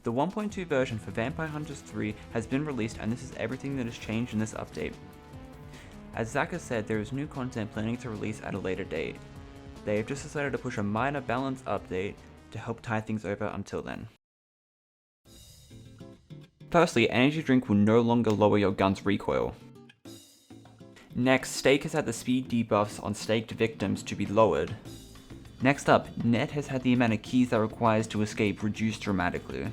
The 1.2 version for Vampire Hunters 3 has been released, and this is everything that has changed in this update. As Zach has said, there is new content planning to release at a later date. They have just decided to push a minor balance update to help tie things over until then. Firstly, energy drink will no longer lower your gun's recoil. Next, Stake has had the speed debuffs on staked victims to be lowered. Next up, Net has had the amount of keys that requires to escape reduced dramatically.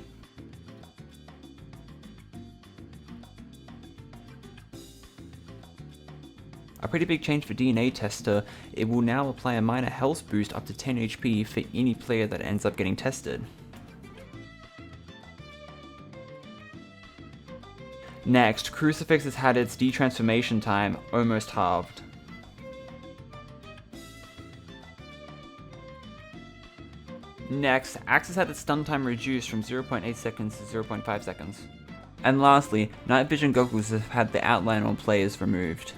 A pretty big change for DNA Tester, it will now apply a minor health boost up to 10 HP for any player that ends up getting tested. Next, Crucifix has had its detransformation time almost halved. Next, Axe has had its stun time reduced from 0.8 seconds to 0.5 seconds. And lastly, Night Vision goggles have had the outline on players removed.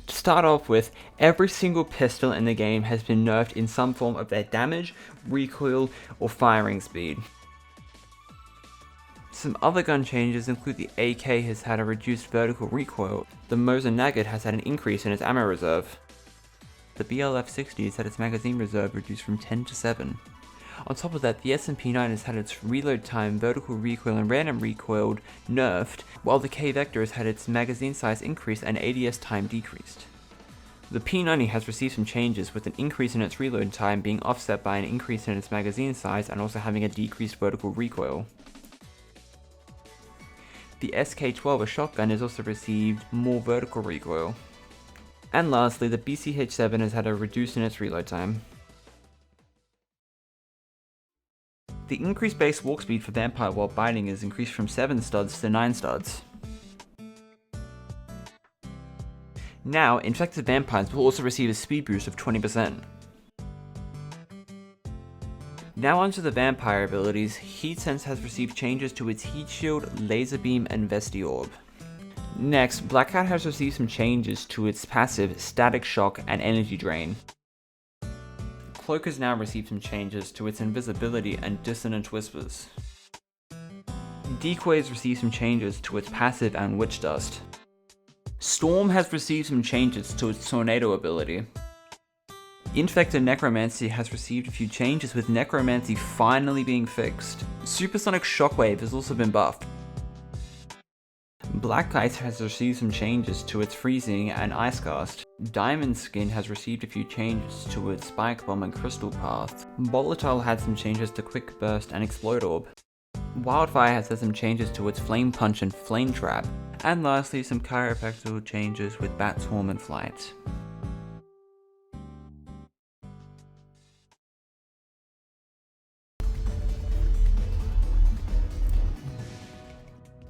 To start off with, every single pistol in the game has been nerfed in some form of their damage, recoil, or firing speed. Some other gun changes include the AK has had a reduced vertical recoil, the Mozzhii has had an increase in its ammo reserve. The BLF-60 has had its magazine reserve reduced from 10 to 7. On top of that, the SMP-9 has had its reload time, vertical recoil, and random recoil nerfed, while the K-Vector has had its magazine size increased and ADS time decreased. The P90 has received some changes, with an increase in its reload time being offset by an increase in its magazine size and also having a decreased vertical recoil. The SK-12, a shotgun, has also received more vertical recoil. And lastly, the BCH-7 has had a reduce in its reload time. The increased base walk speed for Vampire while biting is increased from 7 studs to 9 studs. Now, infected vampires will also receive a speed boost of 20%. Now onto the vampire abilities, Heat Sense has received changes to its Heat Shield, Laser Beam, and Vesti Orb. Next, Blackout has received some changes to its passive, Static Shock, and Energy Drain. Cloak has now received some changes to its Invisibility and Dissonant Whispers. Decoy has received some changes to its passive and Witch Dust. Storm has received some changes to its Tornado ability. Infected Necromancy has received a few changes, with Necromancy finally being fixed. Supersonic Shockwave has also been buffed. Black Ice has received some changes to its Freezing and Icecast. Diamond Skin has received a few changes to its Spike Bomb and Crystal Path. Volatile had some changes to Quick Burst and Explode Orb. Wildfire has had some changes to its Flame Punch and Flame Trap. And lastly, some chiropractic changes with Bat Swarm and Flight.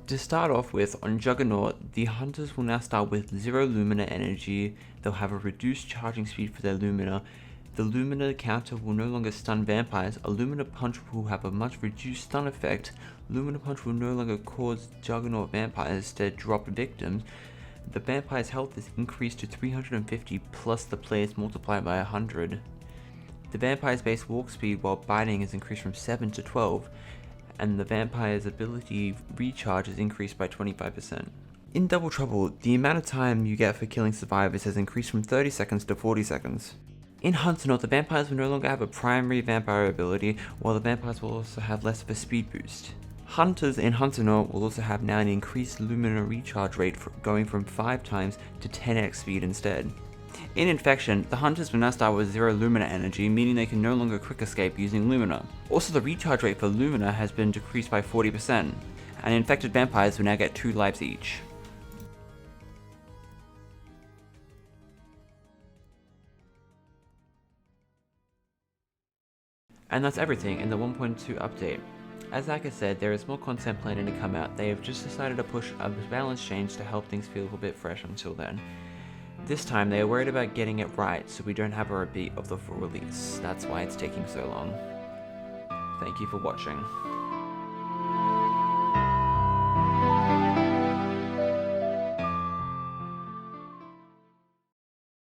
To start off with, on Juggernaut, the Hunters will now start with 0 Lumina energy, they'll have a reduced charging speed for their Lumina, the Lumina counter will no longer stun vampires, a Lumina Punch will have a much reduced stun effect, Lumina Punch will no longer cause Juggernaut vampires to drop victims, the vampire's health is increased to 350 plus the player's multiplied by 100. The vampire's base walk speed while biting is increased from 7 to 12, and the vampire's ability recharge is increased by 25%. In Double Trouble, the amount of time you get for killing survivors has increased from 30 seconds to 40 seconds. In Hunternaut, the vampires will no longer have a primary vampire ability, while the vampires will also have less of a speed boost. Hunters in Hunternaut will also have now an increased Lumina recharge rate going from 5 times to 10x speed instead. In Infection, the Hunters will now start with 0 Lumina energy, meaning they can no longer quick escape using Lumina. Also, the recharge rate for Lumina has been decreased by 40%, and infected vampires will now get 2 lives each. And that's everything in the 1.2 update. As Zach has said, there is more content planning to come out. They have just decided to push a balance change to help things feel a little bit fresh until then. This time they are worried about getting it right so we don't have a repeat of the full release. That's why it's taking so long. Thank you for watching.